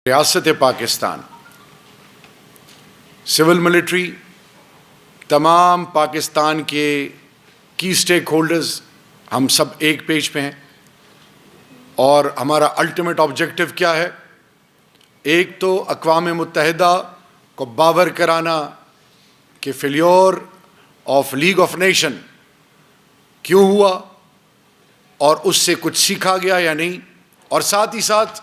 ریاست Pakistan civil military تمام پاکستان کے کی سٹیک ہولڈرز ہم سب ایک پیج پہ ہیں اور ہمارا الٹیمیٹ آبجیکٹو کیا ہے؟ ایک تو اقوام متحدہ کو باور کرانا کہ failure of league of nation کیوں ہوا اور اس سے کچھ سیکھا گیا یا نہیں، اور ساتھ ہی ساتھ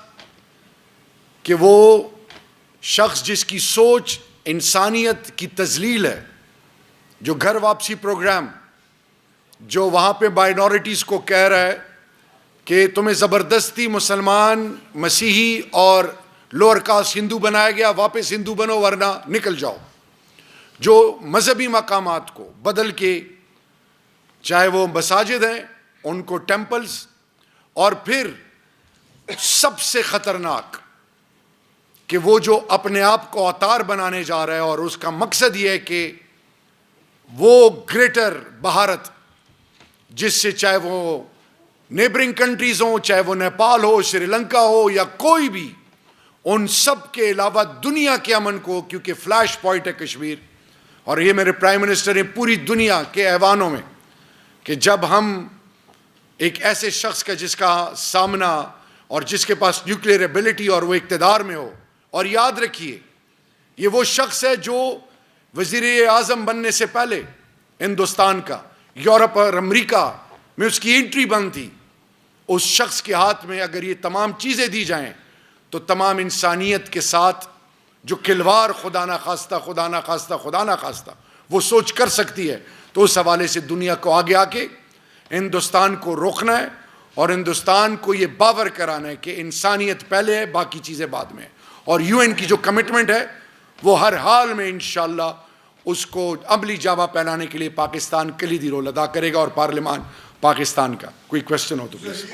کہ وہ شخص جس کی سوچ انسانیت کی تذلیل ہے، جو گھر واپسی پروگرام جو وہاں پہ مائنورٹیز کو کہہ رہا ہے کہ تمہیں زبردستی مسلمان، مسیحی اور لوور کاسٹ ہندو بنایا گیا، واپس ہندو بنو ورنہ نکل جاؤ، جو مذہبی مقامات کو بدل کے چاہے وہ مساجد ہیں ان کو ٹیمپلز، اور پھر سب سے خطرناک کہ وہ جو اپنے آپ کو اوتار بنانے جا رہا ہے اور اس کا مقصد یہ ہے کہ وہ گریٹر بھارت، جس سے چاہے وہ نیبرنگ کنٹریز ہوں، چاہے وہ نیپال ہو، سری لنکا ہو یا کوئی بھی، ان سب کے علاوہ دنیا کے امن کو، کیونکہ فلیش پوائنٹ ہے کشمیر، اور یہ میرے پرائم منسٹر نے پوری دنیا کے ایوانوں میں کہ جب ہم ایک ایسے شخص کا جس کا سامنا اور جس کے پاس نیوکلیئر ایبلٹی اور وہ اقتدار میں ہو، اور یاد رکھیے یہ وہ شخص ہے جو وزیر اعظم بننے سے پہلے ہندوستان کا یورپ اور امریکہ میں اس کی انٹری بند تھی، اس شخص کے ہاتھ میں اگر یہ تمام چیزیں دی جائیں تو تمام انسانیت کے ساتھ جو کھلواڑ خدا نہ خواستہ وہ سوچ کر سکتی ہے، تو اس حوالے سے دنیا کو آگے آ کے ہندوستان کو روکنا ہے اور ہندوستان کو یہ باور کرانا ہے کہ انسانیت پہلے ہے، باقی چیزیں بعد میں ہے، اور یو این کی جو کمٹمنٹ ہے وہ ہر حال میں انشاءاللہ اس کو عملی جامہ پہنانے کے لیے پاکستان کلیدی رول ادا کرے گا، اور پارلیمان پاکستان کا۔ کوئی کوشچن ہو تو پلیز۔